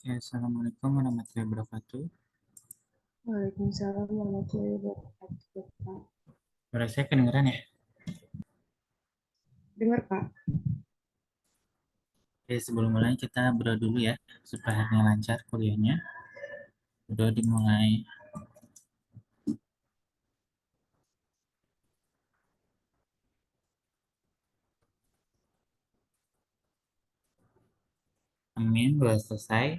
Oke, Assalamualaikum warahmatullahi wabarakatuh. Waalaikumsalam warahmatullahi wabarakatuh, Pak. Suara saya kedengeran ya? Dengar, Pak. Oke, sebelum mulai kita berdoa dulu ya, supaya harinya lancar kuliahnya. Berdoa dimulai. Amin, doa selesai.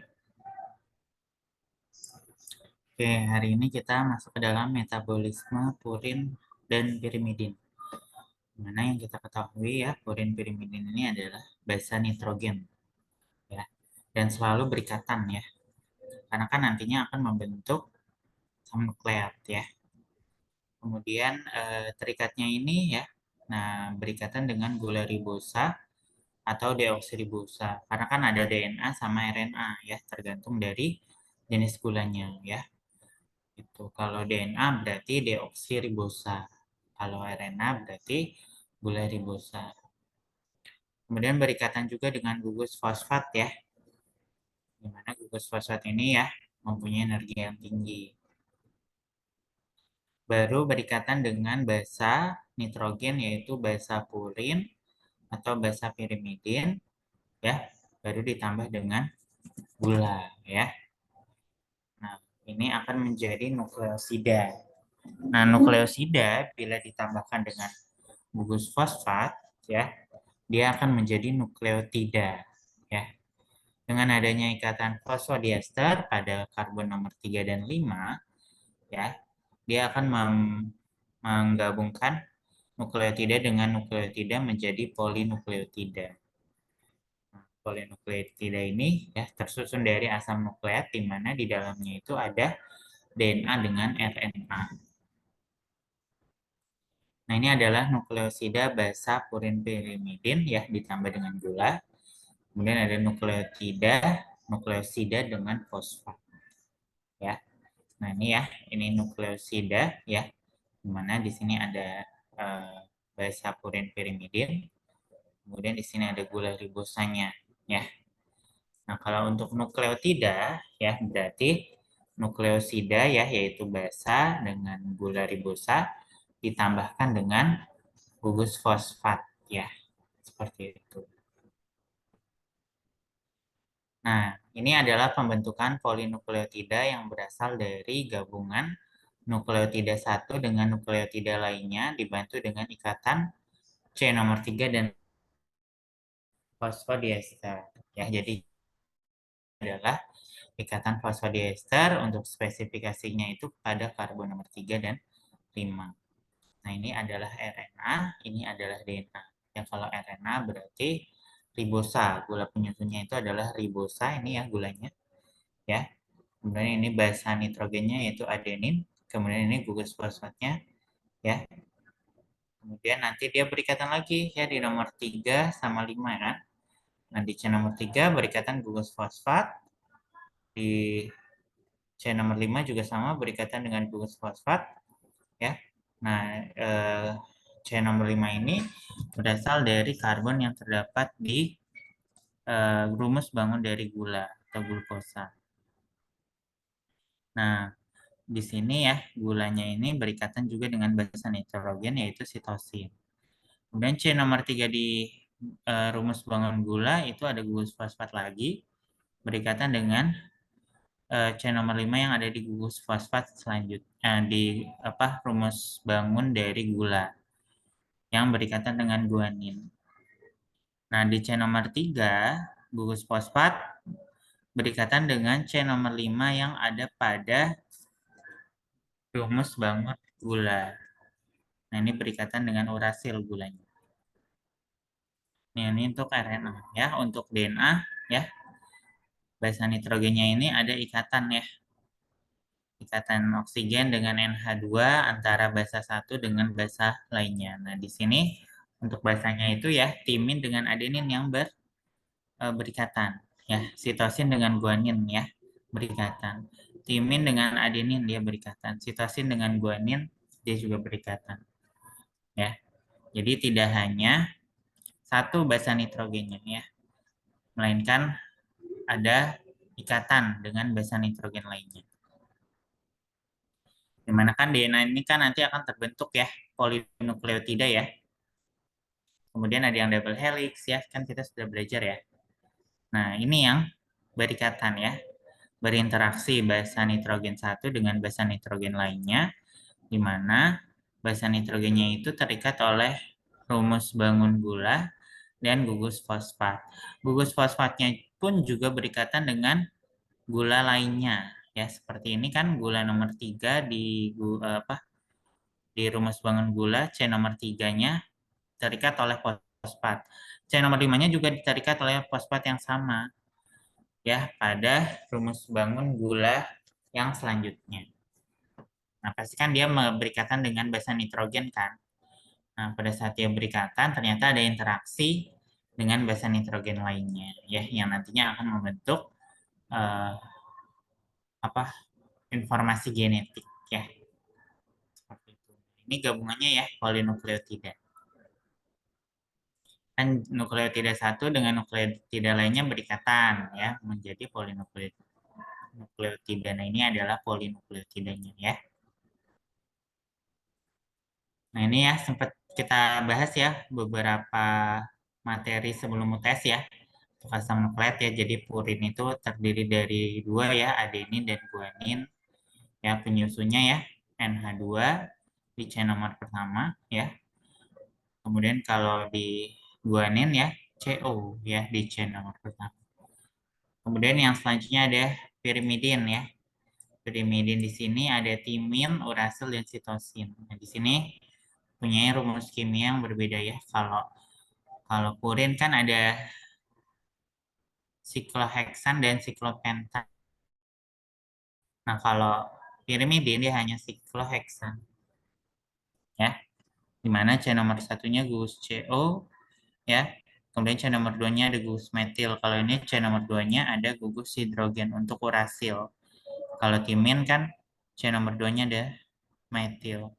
Oke, hari ini kita masuk ke dalam metabolisme purin dan pirimidin. Mana yang kita ketahui ya, purin pirimidin ini adalah basa nitrogen ya, dan selalu berikatan ya, karena kan nantinya akan membentuk asam nukleat ya. Kemudian terikatnya ini ya, nah berikatan dengan gula ribosa atau deoksiribosa. Karena kan ada DNA sama RNA ya, tergantung dari jenis gulanya ya. Itu kalau DNA berarti deoksiribosa. Kalau RNA berarti gula ribosa. Kemudian berikatan juga dengan gugus fosfat ya. Di mana gugus fosfat ini ya mempunyai energi yang tinggi. Baru berikatan dengan basa nitrogen yaitu basa purin atau basa pirimidin ya. Baru ditambah dengan gula ya. Nah, ini akan menjadi nukleosida. Nah, nukleosida bila ditambahkan dengan gugus fosfat, ya, dia akan menjadi nukleotida. Ya, dengan adanya ikatan fosfodiester pada karbon nomor 3 dan 5, ya, dia akan menggabungkan nukleotida dengan nukleotida menjadi polinukleotida. Nah, polinukleotida ini ya tersusun dari asam nukleat di mana di dalamnya itu ada DNA dengan RNA. Nah, ini adalah nukleosida basa purin pirimidin ya ditambah dengan gula. Kemudian ada nukleosida dengan fosfat ya. Nah, ini ya, ini nukleosida ya. Dimana di sini ada basa purin pirimidin. Kemudian di sini ada gula ribosanya ya. Nah, kalau untuk nukleotida ya berarti nukleosida ya yaitu basa dengan gula ribosa ditambahkan dengan gugus fosfat ya seperti itu. Nah, ini adalah pembentukan polinukleotida yang berasal dari gabungan nukleotida satu dengan nukleotida lainnya dibantu dengan ikatan C nomor 3 dan fosfodiester. Ya, jadi adalah ikatan fosfodiester untuk spesifikasinya itu pada karbon nomor 3 dan 5. Nah, ini adalah RNA, ini adalah DNA. Ya, kalau RNA berarti ribosa, gula penyusunnya itu adalah ribosa, ini ya gulanya. Ya, kemudian ini basa nitrogennya yaitu adenin, kemudian ini gugus fosfatnya, ya. Kemudian nanti dia berikatan lagi ya di nomor 3 sama 5 kan. Nah, di C nomor 3 berikatan gugus fosfat, di C nomor 5 juga sama berikatan dengan gugus fosfat, ya. Nah, C nomor 5 ini berasal dari karbon yang terdapat di rumus bangun dari gula atau glukosa. Nah, di sini ya gulanya ini berikatan juga dengan basa nitrogen yaitu sitosin. Kemudian C nomor 3 di rumus bangun gula itu ada gugus fosfat lagi berikatan dengan C nomor 5 yang ada di gugus fosfat selanjutnya di rumus bangun dari gula yang berikatan dengan guanin. Nah, di C nomor 3 gugus fosfat berikatan dengan C nomor 5 yang ada pada rumus bangun gula. Nah, ini berikatan dengan urasil gulanya. Ini untuk RNA ya, untuk DNA ya. Basa nitrogennya ini ada ikatan ya. Ikatan oksigen dengan NH2 antara basa satu dengan basa lainnya. Nah, di sini untuk basanya itu ya timin dengan adenin yang berikatan ya. Sitosin dengan guanin ya berikatan. Timin dengan adenin dia berikatan. Sitosin dengan guanin dia juga berikatan ya. Jadi tidak hanya satu basa nitrogennya ya, melainkan ada ikatan dengan basa nitrogen lainnya. Dimana kan DNA ini kan nanti akan terbentuk ya, polinukleotida ya. Kemudian ada yang double helix ya, kan kita sudah belajar ya. Nah, ini yang berikatan ya, berinteraksi basa nitrogen satu dengan basa nitrogen lainnya, di mana basa nitrogennya itu terikat oleh rumus bangun gula dan gugus fosfat. Gugus fosfatnya pun juga berikatan dengan gula lainnya. Ya, seperti ini kan gula nomor 3 di rumus bangun gula, C nomor 3-nya terikat oleh fosfat. C nomor 5-nya juga terikat oleh fosfat yang sama ya pada rumus bangun gula yang selanjutnya. Nah, pasti kan dia berikatan dengan basa nitrogen kan. Nah, pada saat dia berikatan ternyata ada interaksi dengan basa nitrogen lainnya ya yang nantinya akan membentuk uh, apa informasi genetik ya. Seperti itu. Ini gabungannya ya polinukleotida. Kan nukleotida satu dengan nukleotida lainnya berikatan ya menjadi polinukleotida. Nah, ini adalah polinukleotidanya ya. Nah, ini ya sempat kita bahas ya beberapa materi sebelum UTS ya. Untuk asam nukleat ya. Jadi purin itu terdiri dari dua ya, adenin dan guanin. Ya, penyusunnya ya NH2 di chain nomor pertama ya. Kemudian kalau di guanin ya CO ya di chain nomor pertama. Kemudian yang selanjutnya ada pirimidin ya. Pirimidin di sini ada timin, urasil, dan sitosin. Nah, di sini punya rumus kimia yang berbeda ya. Kalau kalau purin kan ada sikloheksan dan siklopentan. Nah, kalau pirimidin dia hanya sikloheksan ya. Di mana C nomor satunya gugus CO ya. Kemudian C nomor 2-nya ada gugus metil. Kalau ini C nomor 2-nya ada gugus hidrogen untuk urasil. Kalau timin kan C nomor 2-nya ada metil.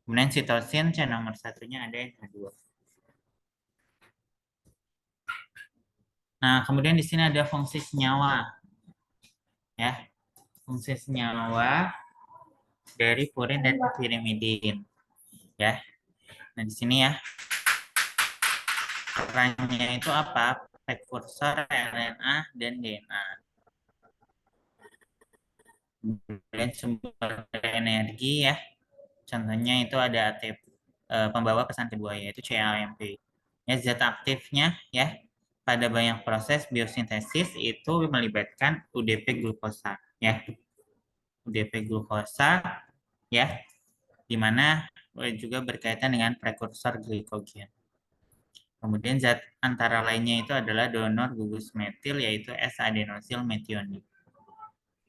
Kemudian sitosin C nomor satunya ada H2. Nah, kemudian di sini ada fungsi senyawa ya. Fungsi senyawa dari purin dan pirimidin ya. Nah, di sini ya perannya itu apa? Prekursor RNA dan DNA. Dan sumber energi ya. Contohnya itu ada ATP, pembawa pesan kedua yaitu CAMP. Ya, zat aktifnya ya pada banyak proses biosintesis itu melibatkan UDP glukosa ya. UDP glukosa ya di mana juga berkaitan dengan prekursor glikogen. Kemudian zat antara lainnya itu adalah donor gugus metil yaitu S-adenosil metionin.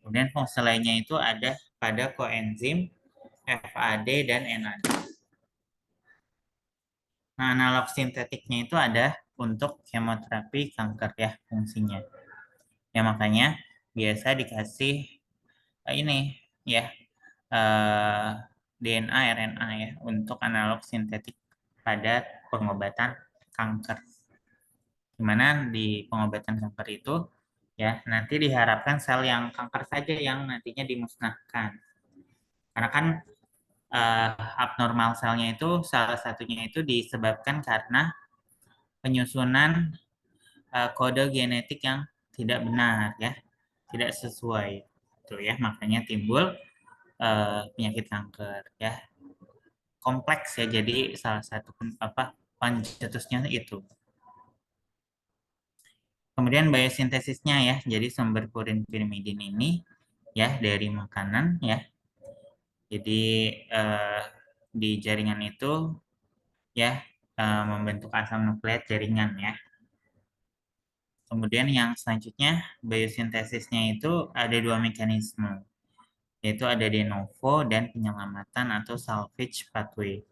Kemudian fungsi lainnya itu ada pada koenzim FAD dan NAD. Nah, analog sintetiknya itu ada untuk kemoterapi kanker ya fungsinya. Ya makanya biasa dikasih ini ya DNA RNA ya untuk analog sintetik pada pengobatan kanker. Dimana di pengobatan kanker itu ya nanti diharapkan sel yang kanker saja yang nantinya dimusnahkan. Karena kan uh, abnormal selnya itu salah satunya itu disebabkan karena penyusunan kode genetik yang tidak benar ya, tidak sesuai. Itu ya, makanya timbul penyakit kanker ya. Kompleks ya, jadi salah satu pencetusnya itu. Kemudian biosintesisnya ya, jadi sumber purin pirimidin ini ya dari makanan ya. Jadi di jaringan itu ya membentuk asam nukleat jaringan ya. Kemudian yang selanjutnya biosintesisnya itu ada dua mekanisme, yaitu ada de novo dan penyelamatan atau salvage pathway.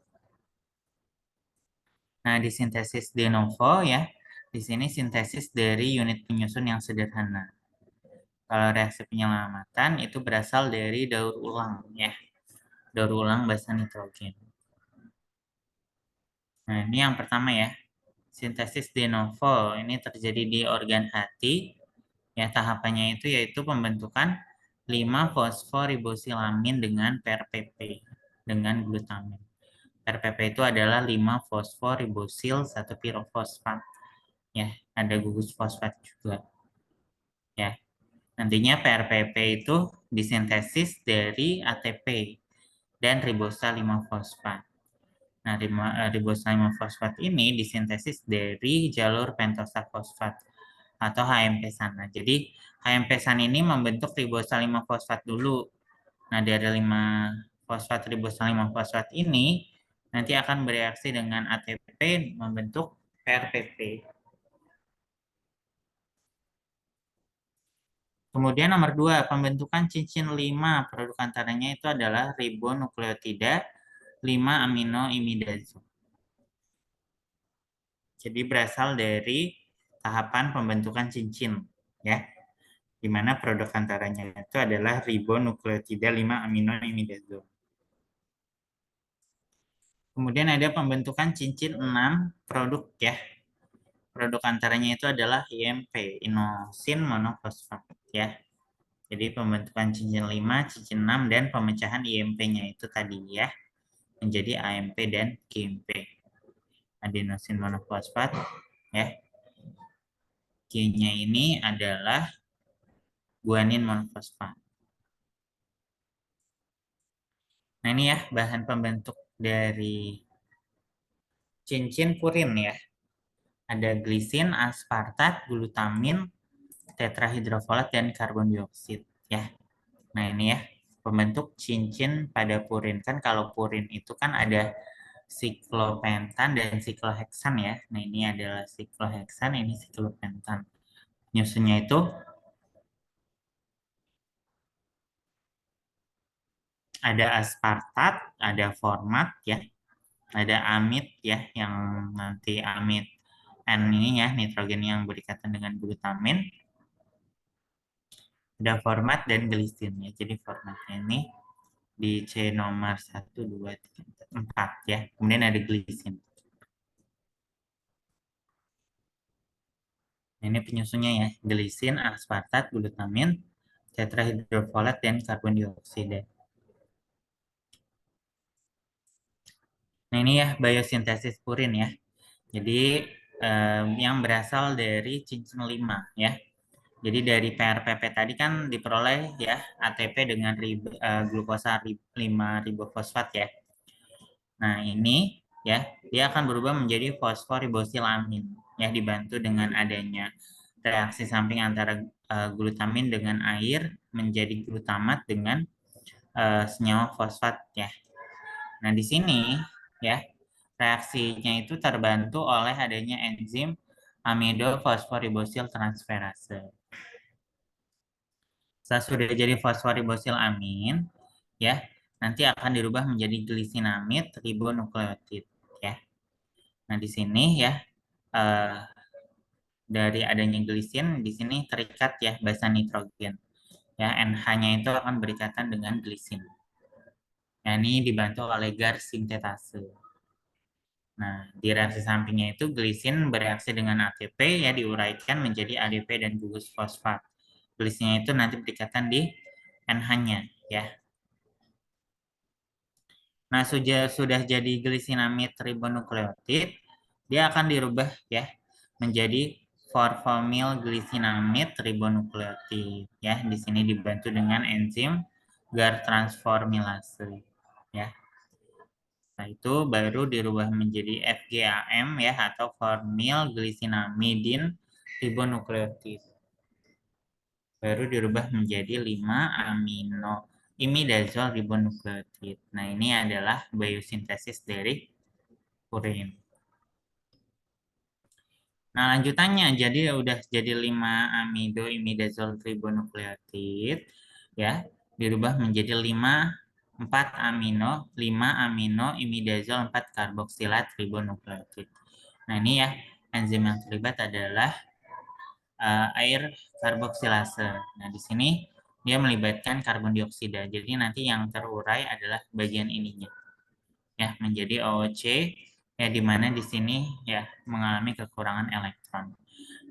Nah, di sintesis de novo ya, di sini sintesis dari unit penyusun yang sederhana. Kalau reaksi penyelamatan itu berasal dari daur ulang ya, daur ulang basa nitrogen. Nah, ini yang pertama ya, sintesis de novo ini terjadi di organ hati Ya, tahapannya itu yaitu pembentukan 5 fosforibosylamin dengan PRPP dengan glutamin. PRPP itu adalah 5 fosforibosil 1 pirofosfat. Ya, ada gugus fosfat juga. Ya, nantinya PRPP itu disintesis dari ATP dan ribosa 5 fosfat. Nah, ribosa 5 fosfat ini disintesis dari jalur pentosa fosfat atau HMP sana. Jadi HMP sana ini membentuk ribosa 5 fosfat dulu. Nah, dari 5 fosfat ribosa 5 fosfat ini nanti akan bereaksi dengan ATP membentuk PRPP. Kemudian nomor 2, pembentukan cincin 5 produk antaranya itu adalah ribonukleotida 5 amino imidazol. Jadi berasal dari tahapan pembentukan cincin, ya, di mana produk antaranya itu adalah ribonukleotida 5 amino imidazol. Kemudian ada pembentukan cincin 6 produk, ya. Produk antaranya itu adalah IMP, inosin monofosfat, ya. Jadi pembentukan cincin 5, cincin 6, dan pemecahan IMP-nya itu tadi, ya, menjadi AMP dan GMP. Adenosin monofosfat, ya. G-nya ini adalah guanin monofosfat. Nah, ini ya bahan pembentuk dari cincin purin, ya. Ada glisin, aspartat, glutamin, tetrahidrofolat, dan karbon dioksida, ya. Nah, ini ya pembentuk cincin pada purin. Kan kalau purin itu kan ada siklopentan dan sikloheksan, ya. Nah, ini adalah sikloheksan, ini siklopentan. Nyusunnya itu ada aspartat, ada format, ya. Ada amid, ya, yang nanti amid N ini, ya, nitrogen yang berikatan dengan glutamin. Ada format dan glisin, ya. Jadi formatnya ini di C nomor 1, 2, 3, 4, ya. Kemudian ada glisin. Nah, ini penyusunnya, ya. Glisin, aspartat, glutamin, tetrahidrofolat, dan karbon dioksida. Nah, ini ya biosintesis purin, ya. Jadi yang berasal dari cincin 5, ya. Jadi dari PRPP tadi kan diperoleh, ya, ATP dengan glukosa 5 ribofosfat, ya. Nah, ini, ya, dia akan berubah menjadi fosforibosylamin, ya, dibantu dengan adanya reaksi samping antara glutamin dengan air menjadi glutamat dengan senyawa fosfat, ya. Nah, di sini, ya, reaksinya itu terbantu oleh adanya enzim amidofosforibosil transferase. Setelah sudah jadi fosforibosylamin, ya, nanti akan dirubah menjadi glisinamid ribonukleotid, ya. Nah, di sini, ya, eh, dari adanya glisin di sini terikat, ya, basa nitrogen. Ya, NH-nya itu akan berikatan dengan glisin. Nah, ini dibantu oleh GAR sintetase. Nah, di reaksi sampingnya itu glisin bereaksi dengan ATP, ya, diuraikan menjadi ADP dan gugus fosfat. Glisinnya itu nanti berikatan di NH-nya, ya. Nah, sudah jadi glisinamid ribonukleotid, dia akan dirubah, ya, menjadi glisinamid ribonukleotid, ya. Di sini dibantu dengan enzim GAR transformilase, ya. Setelah itu baru dirubah menjadi FGAM, ya, atau glisinamidin ribonukleotid. Baru dirubah menjadi 5 amino imidazol ribonukleotid. Nah, ini adalah biosintesis dari purin. Nah, lanjutannya jadi udah jadi 5 amido imidazol ribonukleotid, ya, dirubah menjadi 5 amino imidazol 4 karboksilat ribonukleotid. Nah, ini ya enzim yang terlibat adalah air karboksilase. Nah, di sini dia melibatkan karbon dioksida. Jadi nanti yang terurai adalah bagian ininya, ya, menjadi OOC, ya, di mana di sini, ya, mengalami kekurangan elektron.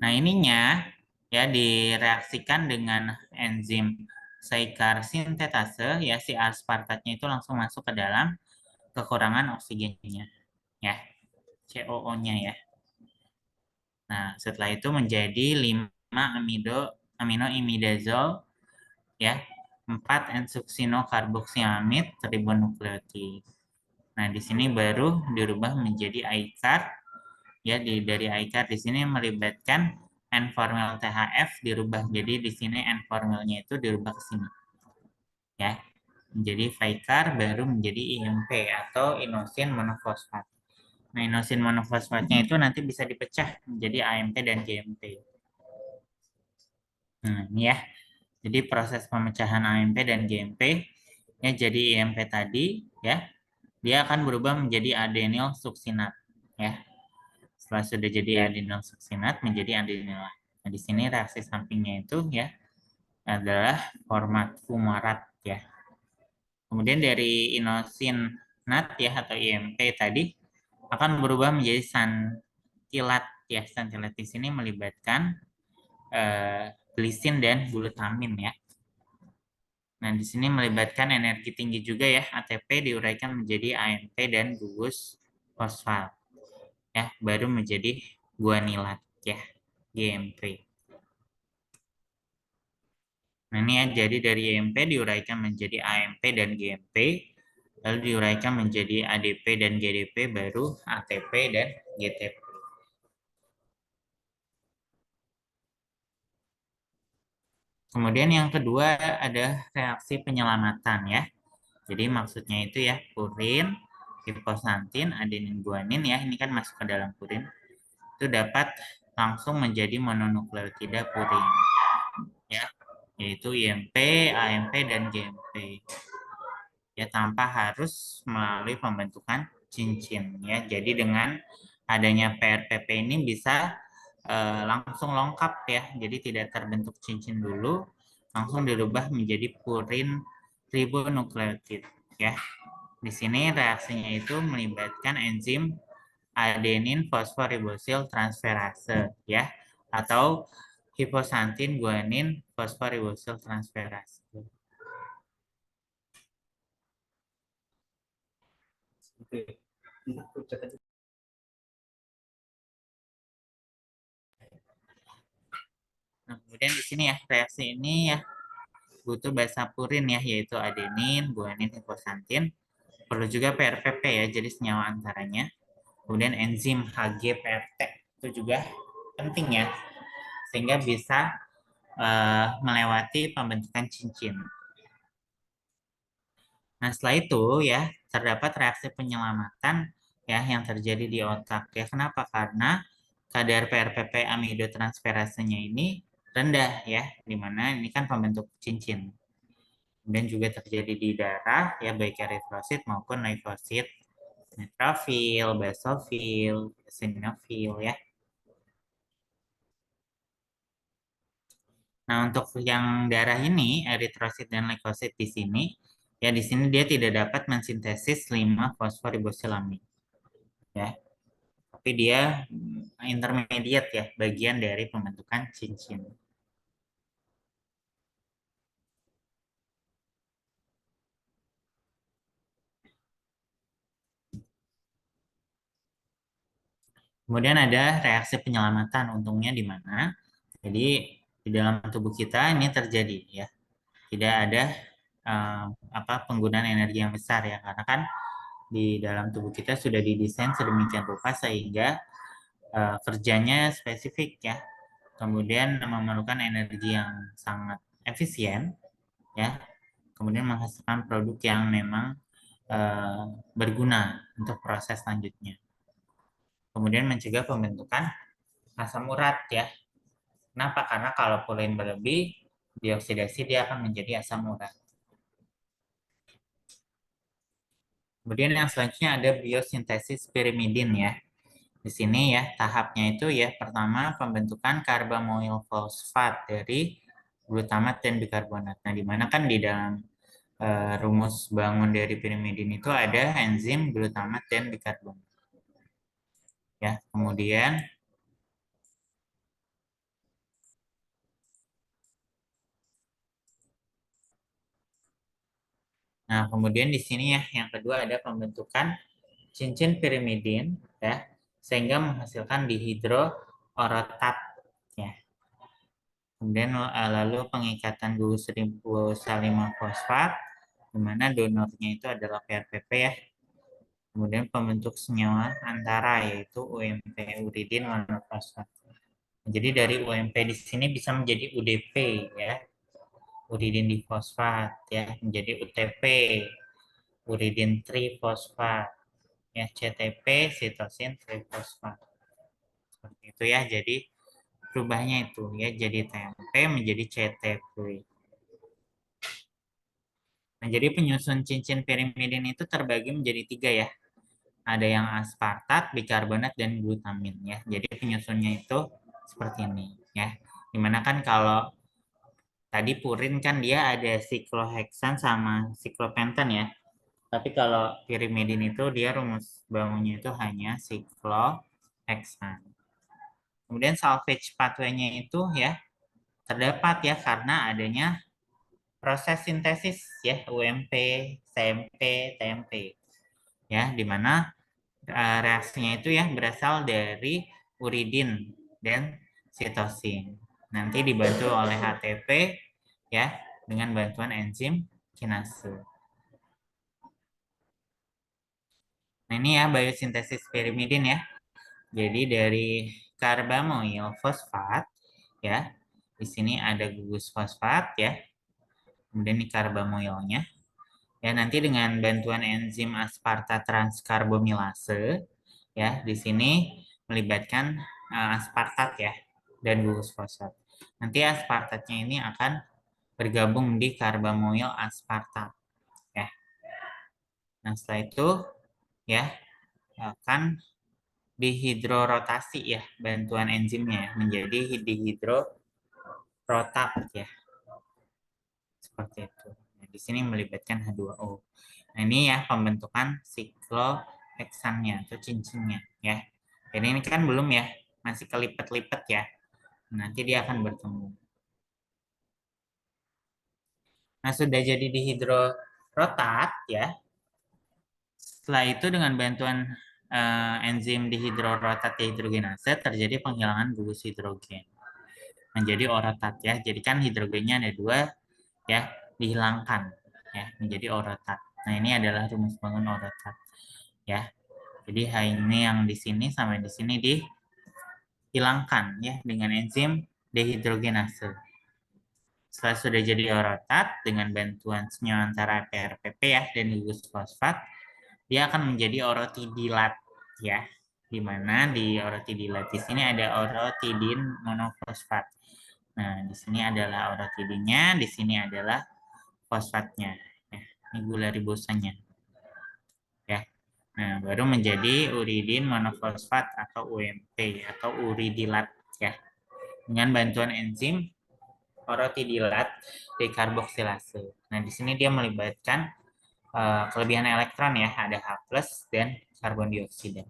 Nah, ininya, ya direaksikan dengan enzim Saikar sintetase, ya si aspartatnya itu langsung masuk ke dalam kekurangan oksigennya, ya COO-nya ya. Nah, setelah itu menjadi 5 aminoimidazol, ya 4 N-suksinokarboksiamid tribonukleotid. Nah, di sini baru dirubah menjadi iCar, ya dari iCar di sini melibatkan N-formyl THF dirubah, jadi di sini N-formylnya itu dirubah ke sini, ya menjadi Vicar baru menjadi IMP atau inosin monofosfat. Nah, inosin monofosfatnya itu nanti bisa dipecah menjadi AMP dan GMP. Nah, ini ya. Jadi proses pemecahan AMP dan GMP ya jadi IMP tadi ya, dia akan berubah menjadi adenyl suksinat ya. Setelah sudah jadi adenyl suksinat menjadi adenilat. Nah, di sini reaksi sampingnya itu ya adalah format fumarat ya. Kemudian dari inosinat ya atau IMP tadi akan berubah menjadi santilat ya. Santilat di sini melibatkan glisin dan glutamin ya. Nah, di sini melibatkan energi tinggi juga ya. ATP diuraikan menjadi AMP dan gugus fosfat ya, baru menjadi guanilat ya, GMP. Nah, ini ya, jadi dari EMP diuraikan menjadi AMP dan GMP, lalu diuraikan menjadi ADP dan GDP, baru ATP dan GTP. Kemudian yang kedua ada reaksi penyelamatan ya. Jadi maksudnya itu ya purin, hiposantin, adenin guanin ya, ini kan masuk ke dalam purin. Itu dapat langsung menjadi mononukleotida purin ya, yaitu IMP, AMP dan GMP. Ya tanpa harus melalui pembentukan cincin ya. Jadi dengan adanya PRPP ini bisa langsung lengkap ya. Jadi tidak terbentuk cincin dulu, langsung dirubah menjadi purin ribonukleotid ya. Di sini reaksinya itu melibatkan enzim adenin fosforibosil transferase ya atau hiposantin guanin fosforibosil transferase. Nah, kemudian di sini ya reaksi ini ya butuh basa purin ya, yaitu adenin, guanin, hiposantin. Perlu juga PRPP ya, jadi senyawa antaranya. Kemudian enzim HGPRT itu juga penting ya, sehingga bisa melewati pembentukan cincin. Nah, setelah itu ya terdapat reaksi penyelamatan ya yang terjadi di otak ya. Kenapa? Karena kadar PRPP amidotransferasenya ini rendah ya, di mana ini kan pembentuk cincin. Dan juga terjadi di darah ya baik eritrosit maupun limfosit, neutrofil, basofil, eosinofil ya. Nah, untuk yang darah ini eritrosit dan leukosit di sini ya di sini dia tidak dapat mensintesis 5 fosforibosylamid ya. Tapi dia intermediate ya, bagian dari pembentukan cincin. Kemudian ada reaksi penyelamatan, untungnya di mana? Jadi di dalam tubuh kita ini terjadi ya, tidak ada penggunaan energi yang besar ya, karena kan di dalam tubuh kita sudah didesain sedemikian rupa sehingga kerjanya spesifik ya, kemudian memerlukan energi yang sangat efisien ya, kemudian menghasilkan produk yang memang berguna untuk proses selanjutnya. Kemudian mencegah pembentukan asam urat ya. Kenapa? Karena kalau purin berlebih, dioksidasi dia akan menjadi asam urat. Kemudian yang selanjutnya ada biosintesis pirimidin ya. Di sini ya tahapnya itu ya pertama pembentukan karbamoil fosfat dari glutamat dan bikarbonat. Nah, di mana kan di dalam rumus bangun dari pirimidin itu ada enzim glutamat dan bikarbonat. Ya, kemudian Nah, kemudian di sini ya, yang kedua ada pembentukan cincin pirimidin ya, sehingga menghasilkan dihidroorotat ya. Kemudian lalu pengikatan gugus ribosal 5 fosfat, di mana donornya itu adalah PRPP ya. Kemudian pembentuk senyawa antara yaitu UMP uridin monofosfat. Jadi dari UMP di sini bisa menjadi UDP ya, uridin difosfat ya, menjadi UTP, uridin trifosfat ya, CTP, sitosin trifosfat. Seperti itu ya. Jadi berubahnya itu ya, jadi TMP menjadi CTP. Nah, jadi penyusun cincin pirimidin itu terbagi menjadi 3 ya. Ada yang aspartat, bikarbonat, dan glutamin ya. Jadi penyusunnya itu seperti ini ya. Dimana kan kalau tadi purin kan dia ada sikloheksan sama siklopentan ya. Tapi kalau pirimidin itu dia rumus bangunnya itu hanya sikloheksan. Kemudian salvage pathway-nya itu ya terdapat ya karena adanya proses sintesis ya UMP, CMP, TMP ya, di mana reaksinya itu ya berasal dari uridin dan sitosin. Nanti dibantu oleh HTP ya dengan bantuan enzim kinase. Nah, ini ya biosintesis pirimidin ya. Jadi dari karbamoil fosfat ya. Di sini ada gugus fosfat ya. Kemudian ini karbamoilnya. Ya, nanti dengan bantuan enzim aspartat transkarbamilase ya, di sini melibatkan aspartat ya dan gugus fosfat. Nanti aspartatnya ini akan bergabung di karbamoil aspartat ya. Nah, setelah itu ya akan dihidrorotasi ya bantuan enzimnya ya, menjadi dihidrorotat ya. Seperti itu. Nah, di sini melibatkan H2O. Nah, ini ya pembentukan sikloheksannya atau cincinnya ya. Jadi ini kan belum ya, masih kelipet-lipet ya. Nanti dia akan bertemu. Nah, sudah jadi dihidrorotat ya. Setelah itu dengan bantuan enzim dihidrorotat dehidrogenase terjadi penghilangan gugus hidrogen menjadi orotat ya. Jadi kan hidrogennya ada 2 ya, dihilangkan ya menjadi orotat. Nah, ini adalah rumus bangun orotat ya. Jadi ini yang di sini sama di sini dihilangkan ya dengan enzim dehidrogenase. Setelah sudah jadi orotat dengan bantuan senyawa antara PRPP ya dan gugus fosfat, dia akan menjadi orotidilat ya. Di mana di orotidilat di sini ada orotidin monofosfat. Nah, di sini adalah orotidinnya, di sini adalah fosfatnya. Ya, ini gula ribosanya. Ya. Nah, baru menjadi uridin monofosfat atau UMP atau uridilat ya. Dengan bantuan enzim orotidilat dekarboksilase. Nah, di sini dia melibatkan kelebihan elektron ya, ada H+ dan karbon dioksida.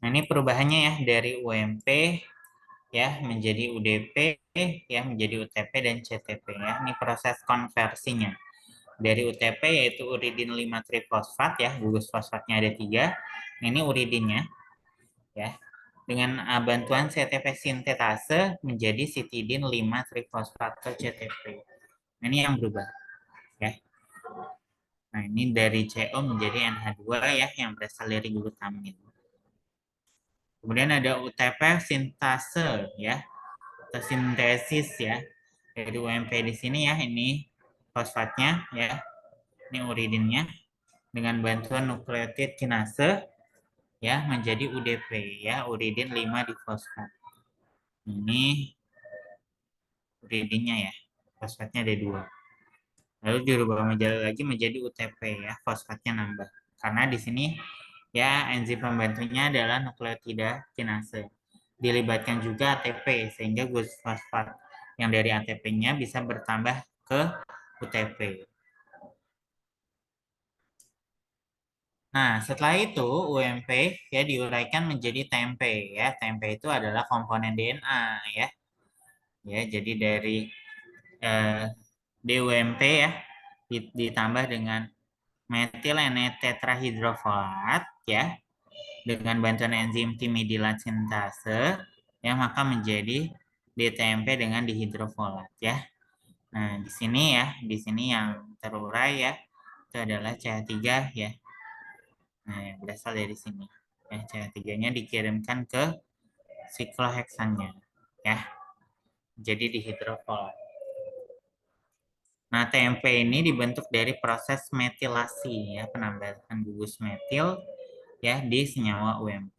Nah, ini perubahannya ya dari UMP ya menjadi UDP ya menjadi UTP dan CTP ya. Ini proses konversinya. Dari UTP yaitu uridin 5 trifosfat ya, gugus fosfatnya ada 3. Ini uridinnya ya. Dengan bantuan CTP sintetase menjadi sitidin 5 trifosfat atau CTP. Ini yang berubah ya. Nah, ini dari CO menjadi NH2 ya yang berasal dari glutamin. Kemudian ada UTP sintase ya, atau sintesis ya. Dari UMP di sini ya, ini fosfatnya ya, ini uridinnya dengan bantuan nukleotid kinase ya menjadi UDP ya, uridin 5 difosfat. Ini uridinnya ya, fosfatnya ada 2. Lalu dirubah lagi menjadi UTP ya, fosfatnya nambah. Karena di sini ya enzim pembantunya adalah nukleotida kinase. Dilibatkan juga ATP sehingga gugus fosfat yang dari ATP-nya bisa bertambah ke UTP. Nah, setelah itu UMP ya diuraikan menjadi TMP ya. TMP itu adalah komponen DNA ya. Ya, jadi dari eh, DUMP ya, ditambah dengan metil N tetrahidrofolat ya, dengan bantuan enzim timidilat sintase ya, maka menjadi DTMP dengan dihidrofolat ya. Nah, di sini yang terurai ya, itu adalah CH3 ya. Nah, yang berasal dari sini. Ya, CH3-nya dikirimkan ke sikloheksannya ya. Jadi dihidrofolat. Nah, TMP ini dibentuk dari proses metilasi ya, penambahan gugus metil ya di senyawa UMP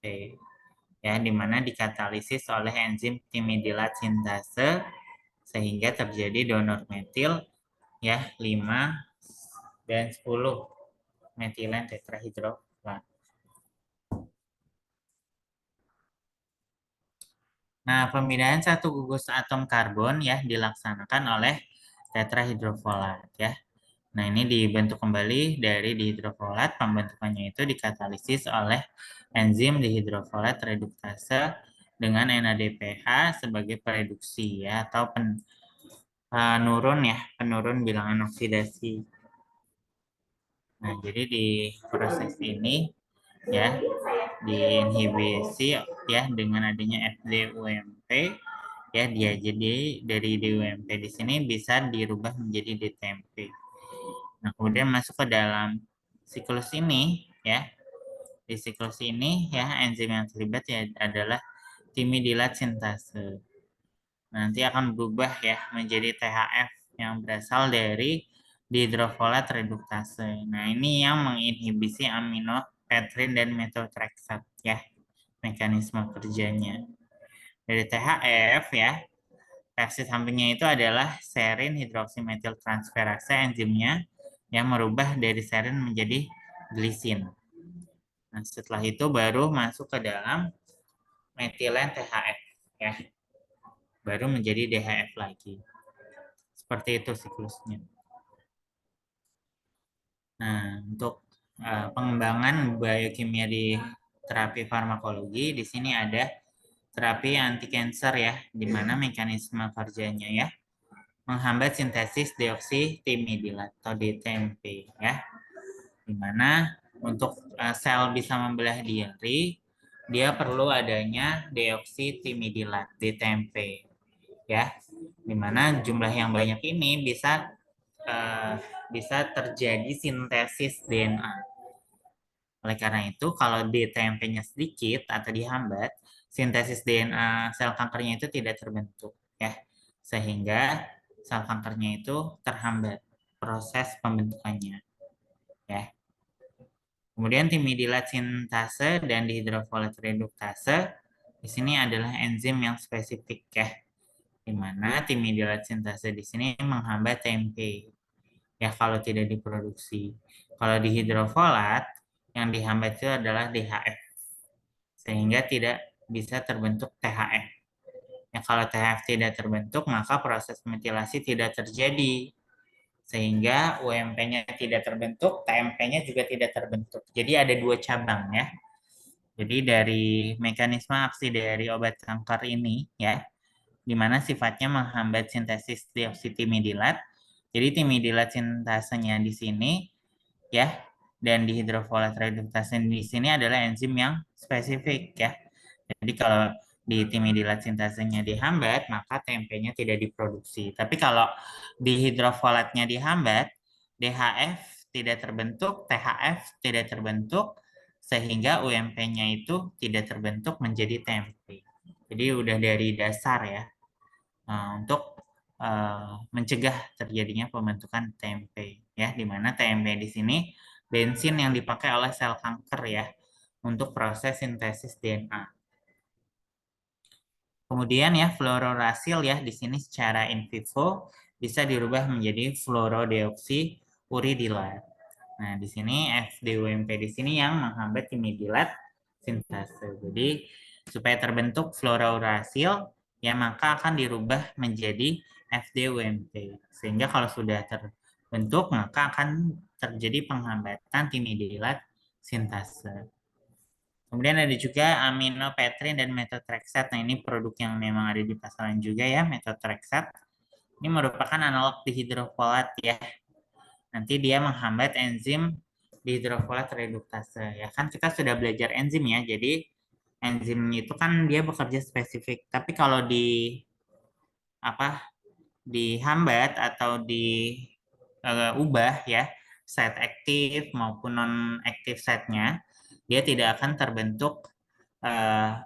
ya, di mana dikatalisis oleh enzim timidilat sintase sehingga terjadi donor metil ya 5 dan 10 metilen tetrahidrofolat. Nah, pemindahan satu gugus atom karbon ya dilaksanakan oleh tetrahidrofolat ya. Nah, ini dibentuk kembali dari dihidrofolat. Pembentukannya itu dikatalisis oleh enzim dihidrofolat reduktase dengan NADPH sebagai pereduksi ya, atau penurun ya, penurun bilangan oksidasi. Nah, jadi di proses ini ya, diinhibisi ya dengan adanya FDUMP ya, dia jadi dari DUMP di sini bisa dirubah menjadi DTMP. Nah, kemudian masuk ke dalam siklus ini ya. Di siklus ini ya, enzim yang terlibat ya adalah timidilat sintase. Nanti akan berubah ya menjadi THF yang berasal dari dihidrofolat reduktase. Nah, ini yang menginhibisi aminopetrin dan metotreksat ya, mekanisme kerjanya. Dari THF ya, reaksi sampingnya itu adalah serin hidroksimetil transferase enzimnya yang merubah dari serin menjadi glisin. Nah, setelah itu baru masuk ke dalam metilen THF ya, baru menjadi DHF lagi. Seperti itu siklusnya. Nah, untuk pengembangan biokimia di terapi farmakologi, di sini ada terapi anti cancer ya, di mana mekanisme kerjanya ya menghambat sintesis deoksitimidilat atau DTMP ya, di mana untuk sel bisa membelah diri, dia perlu adanya deoksitimidilat DTMP ya, di mana jumlah yang banyak ini bisa terjadi sintesis DNA. Oleh karena itu, kalau DTMP-nya sedikit atau dihambat, sintesis DNA sel kankernya itu tidak terbentuk ya, sehingga sel kankernya itu terhambat proses pembentukannya ya. Kemudian timidilat sintase dan dihidrofolat reduktase di sini adalah enzim yang spesifik ya, di mana timidilat sintase di sini menghambat TMP ya kalau tidak diproduksi. Kalau dihidrofolat yang dihambat itu adalah DHF sehingga tidak bisa terbentuk THF. Ya, kalau THF tidak terbentuk maka proses metilasi tidak terjadi sehingga UMP-nya tidak terbentuk, TMP-nya juga tidak terbentuk. Jadi ada dua cabang ya. Jadi dari mekanisme aksi dari obat kanker ini ya, di mana sifatnya menghambat sintesis deoksitimidilat. Jadi timidilat sintasenya di sini ya, dan dihidrofolat reduktase di sini adalah enzim yang spesifik ya. Jadi kalau di timidilat sintasenya dihambat, maka TMP-nya tidak diproduksi. Tapi kalau dihidrofolatnya dihambat, DHF tidak terbentuk, THF tidak terbentuk, sehingga UMP-nya itu tidak terbentuk menjadi TMP. Jadi udah dari dasar ya, untuk mencegah terjadinya pembentukan TMP ya, di mana TMP di sini bensin yang dipakai oleh sel kanker ya untuk proses sintesis DNA. Kemudian ya fluororasil ya, di sini secara in vivo bisa dirubah menjadi fluorodeoksiuridilat. Nah, di sini FDUMP di sini yang menghambat timidilat sintase. Jadi supaya terbentuk fluorourasil ya, maka akan dirubah menjadi FDUMP. Sehingga kalau sudah terbentuk maka akan terjadi penghambatan timidilat sintase. Kemudian ada juga aminopetrin dan metotreksat. Nah, ini produk yang memang ada di pasaran juga ya, metotreksat. Ini merupakan analog dihidrofolat ya. Nanti dia menghambat enzim dihidrofolat reduktase. Ya kan kita sudah belajar enzim ya. Jadi enzim itu kan dia bekerja spesifik. Tapi kalau apa dihambat atau diubah ya site aktif maupun non aktif site-nya, dia tidak akan terbentuk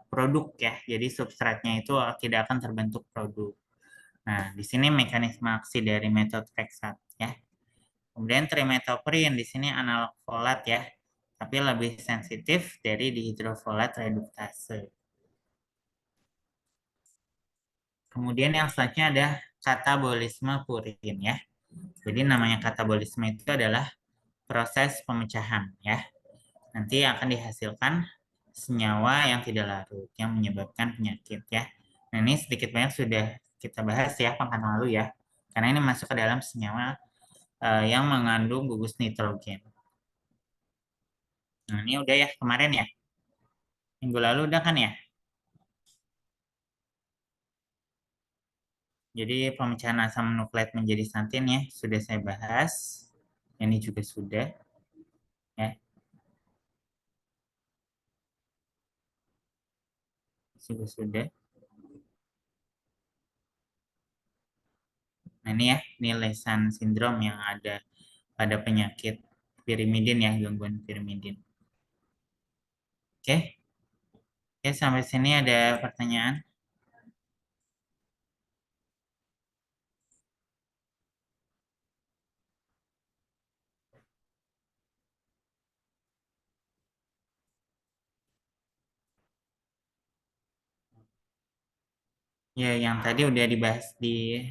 produk ya. Jadi substratnya itu tidak akan terbentuk produk. Nah, di sini mekanisme aksi dari methotrexate ya. Kemudian trimethoprim di sini analog folat ya, tapi lebih sensitif dari dihidrofolat reduktase. Kemudian yang selanjutnya ada katabolisme purin ya. Jadi namanya katabolisme itu adalah proses pemecahan ya. Nanti akan dihasilkan senyawa yang tidak larut yang menyebabkan penyakit ya. Nah, ini sedikit banyak sudah kita bahas ya pekan lalu ya. Karena ini masuk ke dalam senyawa yang mengandung gugus nitrogen. Nah, ini udah ya kemarin ya. Minggu lalu udah kan ya? Jadi pemecahan asam nukleat menjadi santin ya, sudah saya bahas. Ini juga sudah ya, juga sudah. Nah, ini ya, ini Lesan sindrom yang ada pada penyakit pirimidin ya, gangguan pirimidin. Oke, oke sampai sini ada pertanyaan? Ya, yang tadi udah dibahas di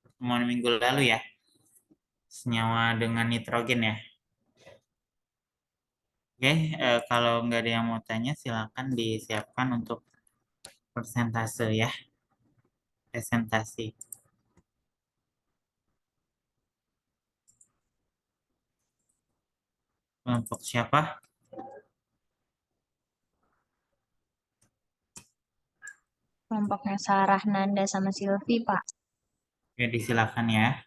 pertemuan minggu lalu ya, senyawa dengan nitrogen ya. Oke, kalau nggak ada yang mau tanya, silakan disiapkan untuk persentase ya, presentasi. Kelompok siapa? Kelompoknya Sarah, Nanda, sama Silvi, Pak. Oke, disilakan ya.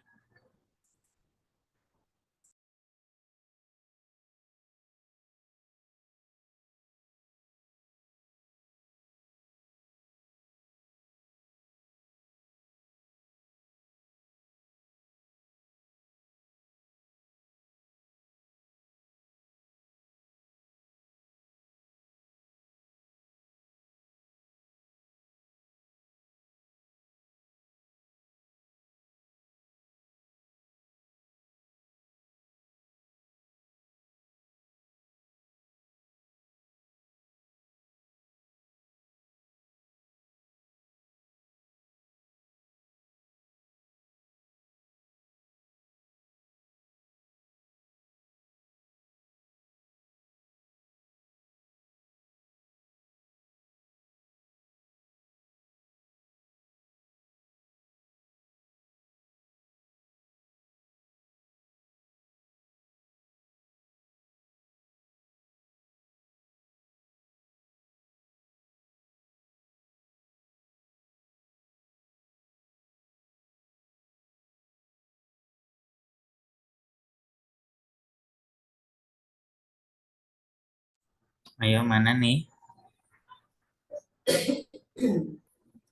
Ayo, mana nih?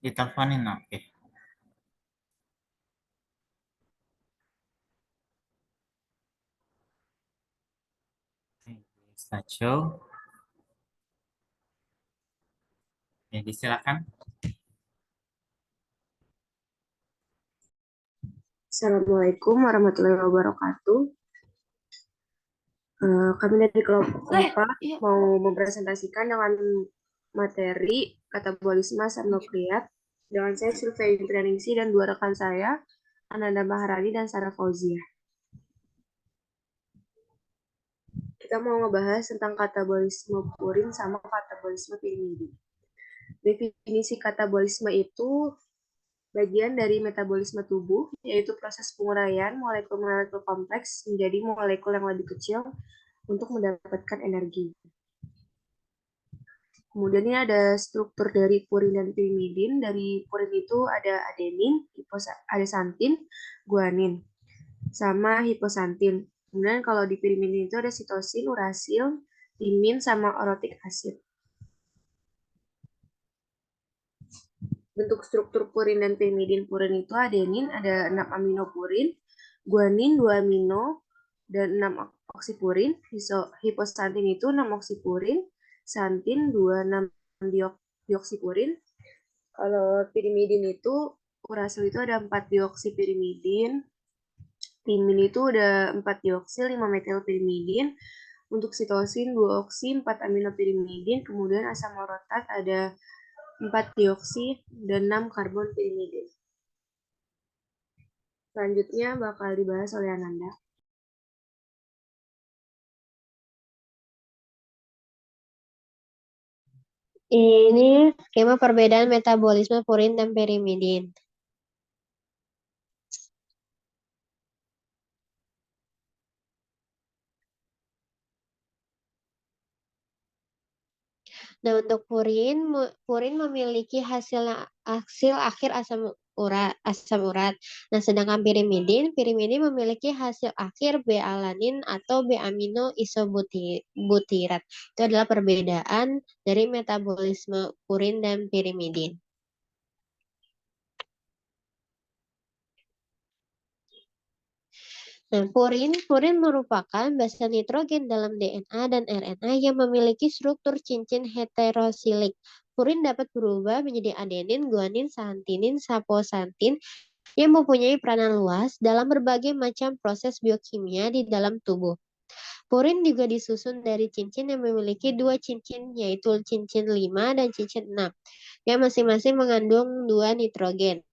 Diteleponin, oke. Slideshow. Jadi silakan. Assalamualaikum warahmatullahi wabarakatuh. Kami dari kelompok 4 mau mempresentasikan dengan materi katabolisme asam nukleat dengan saya Sylvia Indraningsi dan dua rekan saya, Ananda Maharani dan Sarah Fauzia. Kita mau ngebahas tentang katabolisme purin sama katabolisme pirimidin. Definisi katabolisme itu bagian dari metabolisme tubuh, yaitu proses penguraian molekul-molekul kompleks menjadi molekul yang lebih kecil untuk mendapatkan energi. Kemudian ini ada struktur dari purin dan pirimidin. Dari purin itu ada adenin, ada santin, guanin, sama hiposantin. Kemudian kalau di pirimidin itu ada sitosin, urasil, timin, sama orotic acid. Bentuk struktur purin dan pirimidin. Purin itu adenin, ada 6 aminopurin, guanin 2 amino, dan 6 oksipurin. Hiposantin itu 6 oksipurin, santin 26 dioksipurin. Kalau pirimidin itu, urasil itu ada 4 dioksipirimidin, timin itu udah 4 dioksil 5 metilpirimidin, untuk sitosin 2 oksi 4 aminopirimidin, kemudian asam orotat ada 4 dioksi dan 6 karbon pirimidin. Selanjutnya bakal dibahas oleh Ananda. Ini skema perbedaan metabolisme purin dan pirimidin. Nah, untuk purin memiliki hasil akhir asam urat. Nah, sedangkan pirimidin memiliki hasil akhir B-alanin atau B-amino isobutirat. Itu adalah perbedaan dari metabolisme purin dan pirimidin. Nah, purin merupakan basa nitrogen dalam DNA dan RNA yang memiliki struktur cincin heterosilik. Purin dapat berubah menjadi adenin, guanin, santinin, saposantin yang mempunyai peranan luas dalam berbagai macam proses biokimia di dalam tubuh. Purin juga disusun dari cincin yang memiliki 2 cincin, yaitu cincin 5 dan cincin 6, yang masing-masing mengandung 2 nitrogen.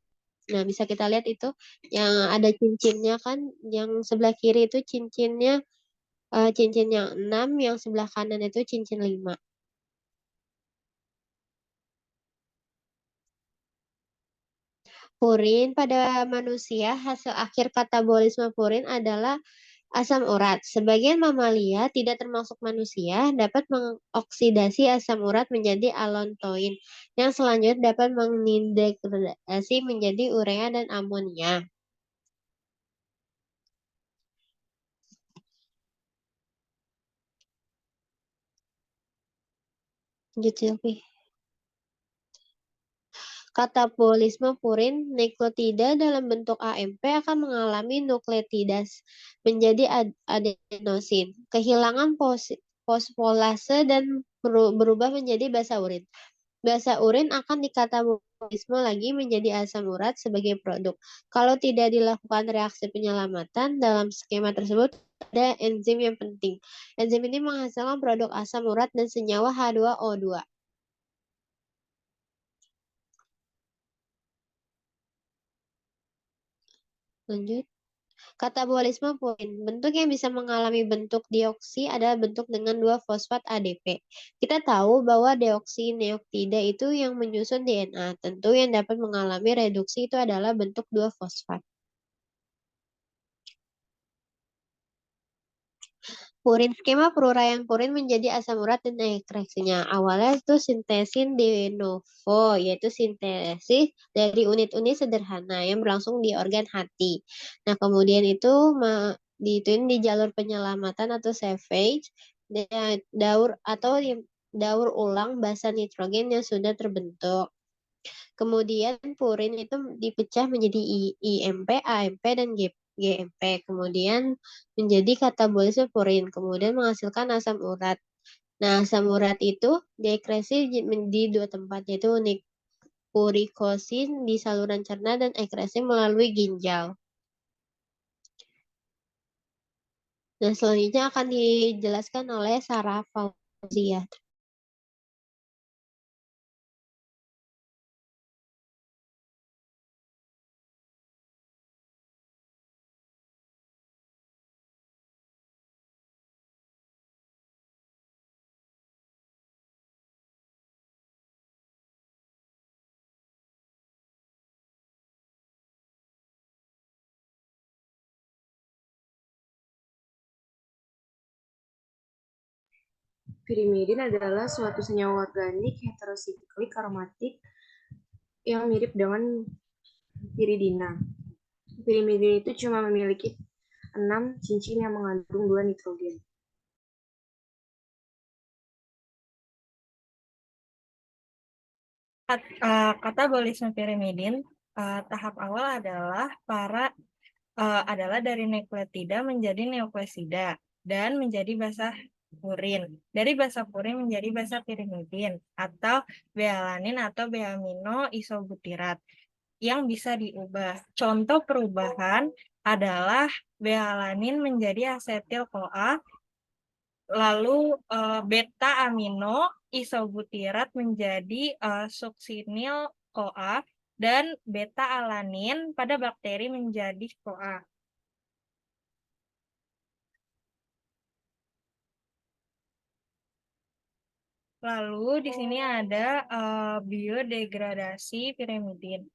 Nah, bisa kita lihat itu yang ada cincinnya kan, yang sebelah kiri itu cincin yang 6, yang sebelah kanan itu cincin 5. Purin pada manusia, hasil akhir katabolisme purin adalah asam urat. Sebagian mamalia, tidak termasuk manusia, dapat mengoksidasi asam urat menjadi alontoin, yang selanjutnya dapat mengdegradasi menjadi urea dan amonia. Lanjut, Silvi. Katabolisme purin nukleotida dalam bentuk AMP akan mengalami nukleotidase menjadi adenosin, kehilangan fosfolase dan berubah menjadi basa urin. Basa urin akan dikatabolisme lagi menjadi asam urat sebagai produk. Kalau tidak dilakukan reaksi penyelamatan dalam skema tersebut, ada enzim yang penting. Enzim ini menghasilkan produk asam urat dan senyawa H2O2. Lanjut. Katabolisme purin. Bentuk yang bisa mengalami bentuk dioksi adalah bentuk dengan 2 fosfat ADP. Kita tahu bahwa deoksinukleotida itu yang menyusun DNA. Tentu yang dapat mengalami reduksi itu adalah bentuk 2 fosfat. Purin, skema peruraian purin menjadi asam urat dan ekstraksinya. Awalnya itu sintesin de novo, yaitu sintesis dari unit-unit sederhana yang berlangsung di organ hati. Nah, kemudian itu dituin di jalur penyelamatan atau salvage, daur ulang basa nitrogen yang sudah terbentuk. Kemudian purin itu dipecah menjadi IMP, AMP, dan GMP. Kemudian menjadi katabolisme purin. Kemudian menghasilkan asam urat. Nah, asam urat itu diekskresi di 2 tempat, yaitu urikosin di saluran cerna dan ekskresi melalui ginjal. Nah, selanjutnya akan dijelaskan oleh Sarah Fauzia. Pirimidin adalah suatu senyawa organik heterosiklik aromatik yang mirip dengan piridina. Pirimidin itu cuma memiliki 6 cincin yang mengandung 2 nitrogen. Katabolisme pirimidin, tahap awal adalah dari nukleotida menjadi neoklesida dan menjadi basa purin. Dari basa purin menjadi basa pirimidin atau bealanin atau beamino isobutirat yang bisa diubah. Contoh perubahan adalah bealanin menjadi asetil-CoA, lalu beta amino isobutirat menjadi suksinil CoA, dan beta alanin pada bakteri menjadi CoA. Lalu di sini ada biodegradasi pirimidin.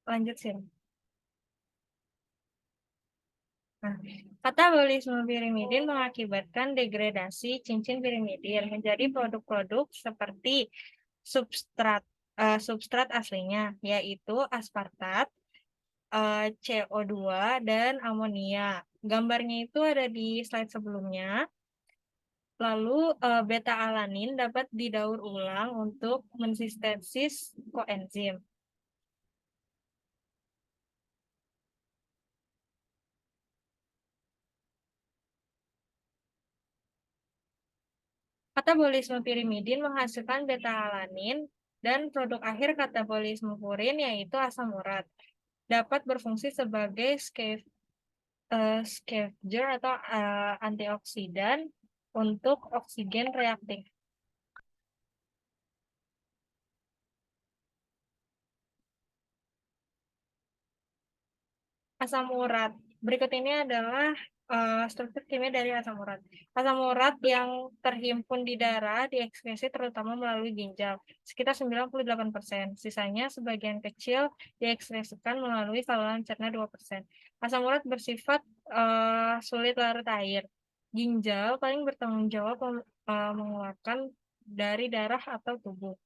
Lanjut sih. Nah, katabolisme pirimidin mengakibatkan degradasi cincin pirimidin menjadi produk-produk seperti substrat aslinya, yaitu aspartat, CO2, dan amonia. Gambarnya itu ada di slide sebelumnya. Lalu beta-alanin dapat didaur ulang untuk mensintesis koenzim. Katabolisme pirimidin menghasilkan beta-alanin dan produk akhir katabolisme purin yaitu asam urat. Dapat berfungsi sebagai scavenger atau antioksidan untuk oksigen reaktif. Asam urat. Berikut ini adalah struktur kimia dari asam urat. Asam urat yang terhimpun di darah diekskresi terutama melalui ginjal, sekitar 98%. Sisanya sebagian kecil diekskresikan melalui saluran cerna 2%. Asam urat bersifat sulit larut air. Ginjal paling bertanggung jawab mengeluarkan dari darah atau tubuh.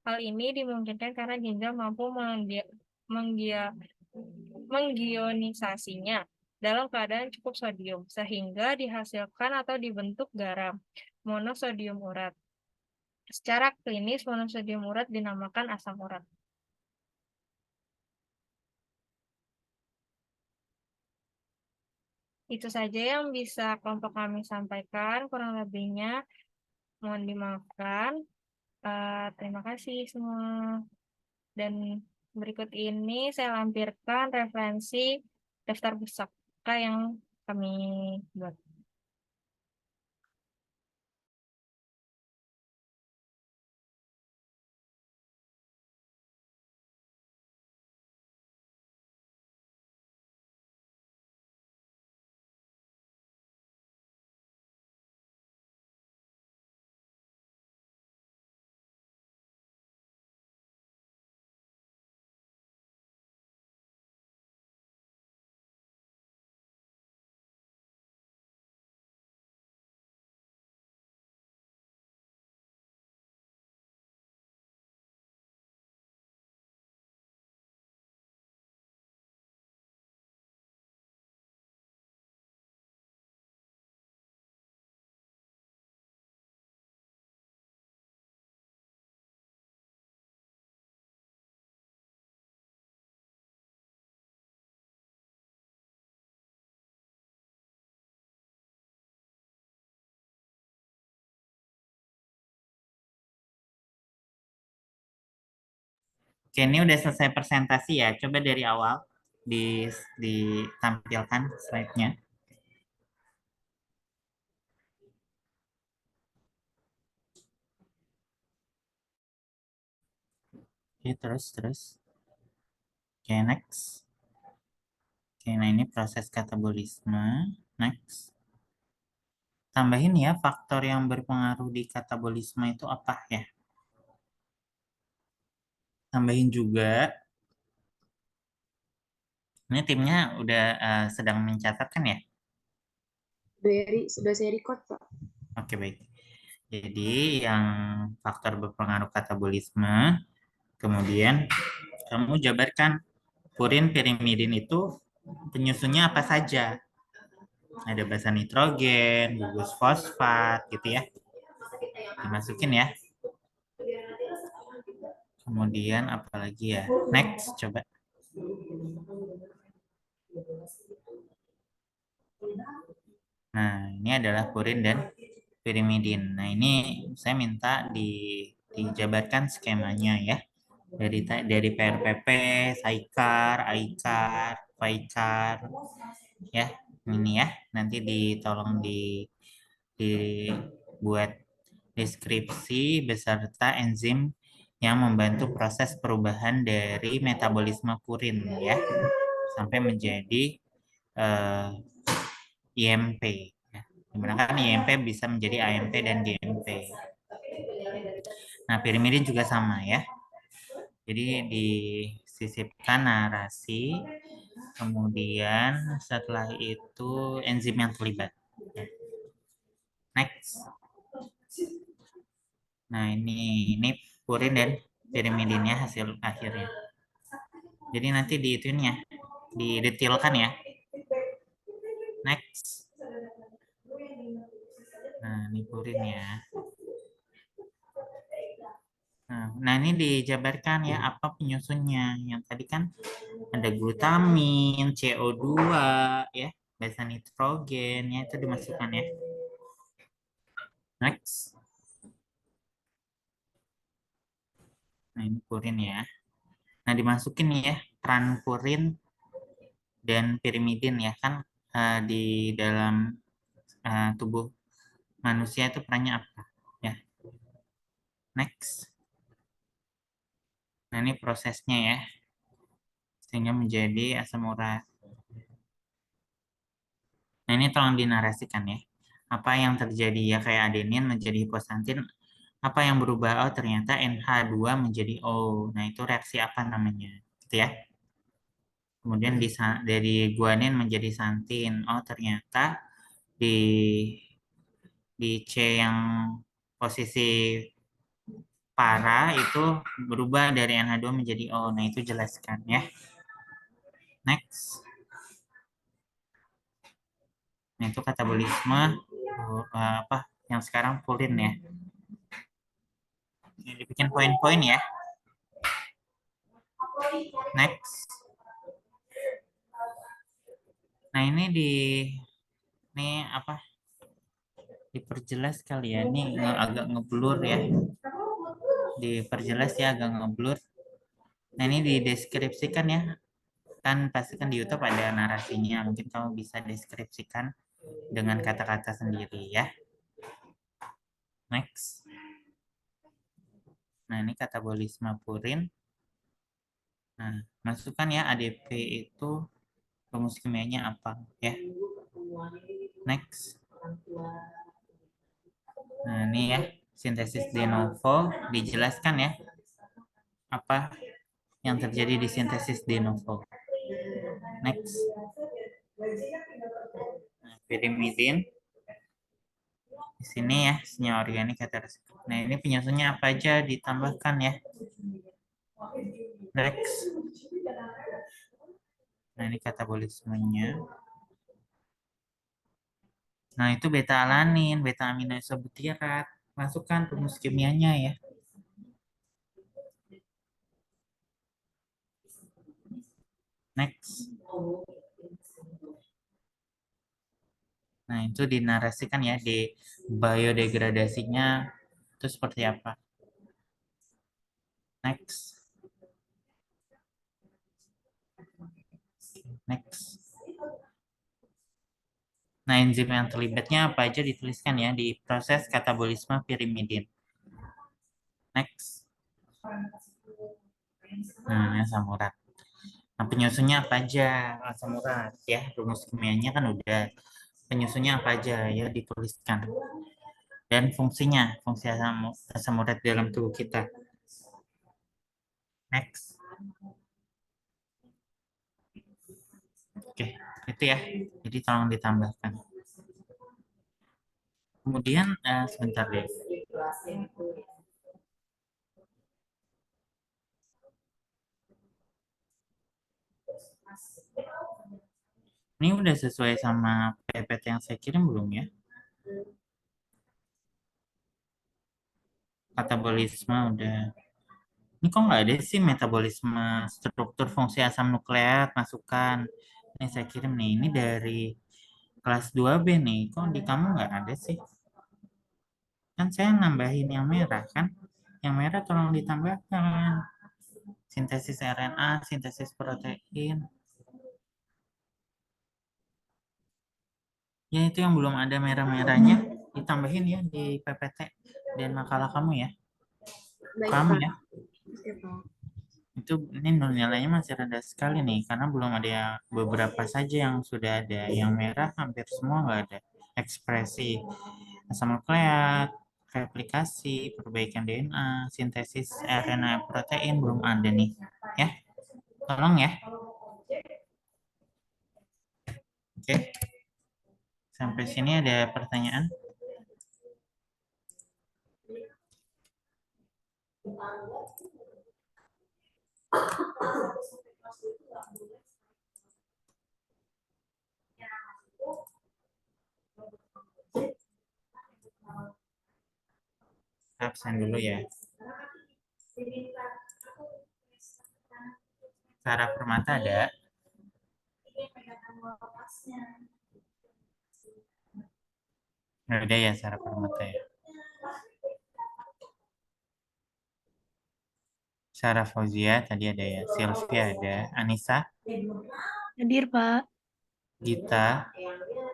Hal ini dimungkinkan karena ginjal mampu mengionisasinya dalam keadaan cukup sodium, sehingga dihasilkan atau dibentuk garam, monosodium urat. Secara klinis, monosodium urat dinamakan asam urat. Itu saja yang bisa kelompok kami sampaikan, kurang lebihnya mohon dimaafkan. Terima kasih semua. Dan berikut ini saya lampirkan referensi daftar pusaka yang kami buat. Oke, ini udah selesai presentasi ya. Coba dari awal ditampilkan slide-nya. Oke, terus. Oke, next. Oke, nah ini proses katabolisme. Next. Tambahin ya, faktor yang berpengaruh di katabolisme itu apa ya? Tambahin juga. Ini timnya udah sedang mencatat kan ya? Sudah saya record, Pak. Oke, baik. Jadi yang faktor berpengaruh katabolisme, kemudian kamu jabarkan purin pirimidin itu penyusunnya apa saja. Ada basa nitrogen, gugus fosfat gitu ya. Dimasukin ya. Kemudian apalagi ya? Next, coba. Nah, ini adalah purin dan pirimidin. Nah, ini saya minta dijabarkan skemanya ya. Dari PRPP, SAICAR, AICAR, PAICAR ya. Ini ya. Nanti tolong dibuat deskripsi beserta enzim yang membantu proses perubahan dari metabolisme purin ya sampai menjadi IMP. Ya. Dimana kan IMP bisa menjadi AMP dan GMP. Nah, pirimidin juga sama ya. Jadi disisipkan narasi, kemudian setelah itu enzim yang terlibat. Next. Nah, ini purin dan pirimidinnya hasil akhirnya. Jadi nanti diituinnya, didetilkan ya. Next. Nah, ini purin ya. Nah, ini dijabarkan ya apa penyusunnya. Yang tadi kan ada glutamin, CO2, ya, basa nitrogen, ya itu dimasukkan ya. Next. Nah, ini purin ya. Nah, dimasukin ya peran purin dan pirimidin ya kan di dalam tubuh manusia itu perannya apa ya. Next. Nah, ini prosesnya ya. Sehingga menjadi asam urat. Nah, ini tolong dinarasikan ya. Apa yang terjadi ya kayak adenin menjadi hiposantin, apa yang berubah? Oh, ternyata NH2 menjadi O. Nah, itu reaksi apa namanya? Gitu ya. Kemudian dari guanin menjadi santin. Oh, ternyata di C yang posisi para itu berubah dari NH2 menjadi O. Nah, itu jelaskan ya. Next. Nah, itu katabolisme apa yang sekarang purin ya. Ini dibikin poin-poin ya. Next. Nah, ini apa? Diperjelas kali ya. Ini agak ngeblur ya. Diperjelas ya agak ngeblur. Nah, ini dideskripsikan ya. Kan pasti kan di YouTube ada narasinya. Mungkin kamu bisa deskripsikan dengan kata-kata sendiri ya. Next. Nah, ini katabolisme purin. Nah, masukkan ya ADP itu rumus kimianya apa ya. Next. Nah, ini ya sintesis de novo dijelaskan ya apa yang terjadi di sintesis de novo. Next. Nah, pirimidin di sini ya senyawa organik heterosiklik. Nah, ini penyusunnya apa aja ditambahkan ya. Next. Nah, ini katabolismenya. Nah, itu beta alanin, beta amino isobutirat. Masukkan rumus kimianya ya. Next. Nah, itu dinarasikan ya di biodegradasinya itu seperti apa. Next. Next. Nah, enzim yang terlibatnya apa aja dituliskan ya di proses katabolisme pirimidin. Next. Nah, asam urat. Nah, penyusunnya apa aja asam urat ya. Rumus kimianya kan udah. Penyusunnya apa aja ya dituliskan. Dan fungsinya, fungsi asam urat dalam tubuh kita. Next. Oke, itu ya. Jadi tolong ditambahkan. Kemudian sebentar deh. Ini udah sesuai sama PPT yang saya kirim belum ya? Katabolisme udah. Ini kok nggak ada sih metabolisme struktur fungsi asam nukleat masukan. Ini saya kirim nih. Ini dari kelas 2B nih. Kok di kamu nggak ada sih? Kan saya nambahin yang merah kan? Yang merah tolong ditambahkan. Sintesis RNA, sintesis protein. Ya itu yang belum ada merah-merahnya ditambahin ya di PPT dan makalah kamu ya. Baik, Kamu Pak. ya. Oke, Pak. Itu ini nilainya masih rendah sekali nih karena belum ada beberapa saja yang sudah ada. Yang merah hampir semua nggak ada. Ekspresi asam nukleat, replikasi, perbaikan DNA, sintesis RNA protein belum ada nih. Ya, tolong ya. Oke. Sampai sini ada pertanyaan? Absen dulu ya. Sarah Permata ada? Ada ya Sarah Permata ya. Sarah Fauzia tadi ada ya. Sylvia ada. Anissa, Hadir, Pak. Gita,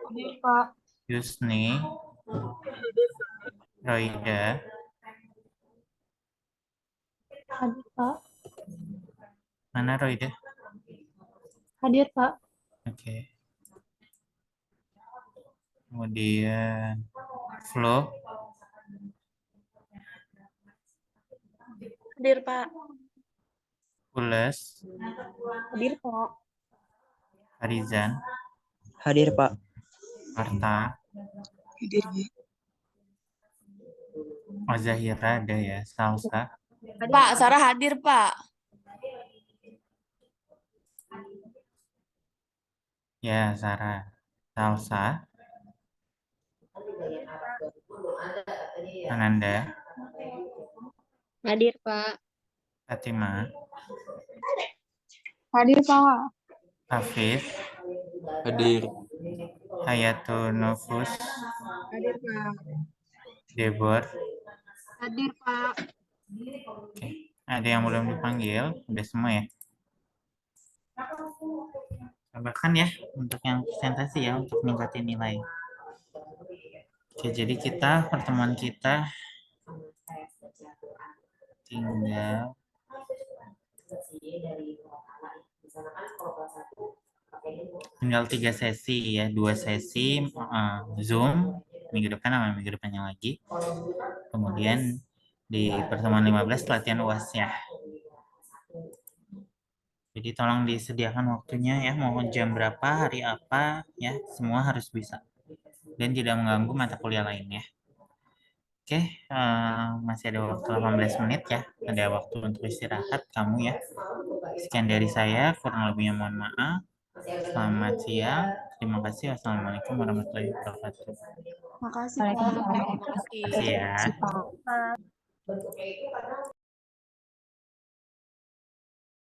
Hadir, Pak. Yusni, Roida, Hadir, Pak. mana Roida? Hadir, Pak. Oke. Kemudian Flo, Hadir, Pak. Ules, Hadir, Pak. Farizan, Hadir, Pak. Arta, Hadir, Zahira ada ya. Salsa, Pak, Sarah hadir, Pak. ya Sarah. Salsa, Ananda, Hadir, Pak. Fatima, Hadir, Pak. Hafiz, Hadir. Hayatul Nufus, Hadir, Pak. Debor. Hadir, Pak. Oke. Ada yang belum dipanggil? Udah semua ya? Tambahkan ya untuk yang presentasi ya untuk meningkatin nilai. Oke, jadi pertemuan kita tinggal 3 sesi ya, 2 sesi Zoom minggu depan sama minggu depannya lagi. Kemudian di pertemuan 15 latihan UAS ya. Jadi tolong disediakan waktunya ya, mau jam berapa, hari apa ya, semua harus bisa. Dan tidak mengganggu mata kuliah lainnya. Oke, masih ada waktu 18 menit ya. Ada waktu untuk istirahat kamu ya. Sekian dari saya, kurang lebihnya mohon maaf. Selamat siang. Terima kasih. Wassalamualaikum warahmatullahi wabarakatuh. Makasih, Pak. Terima kasih ya.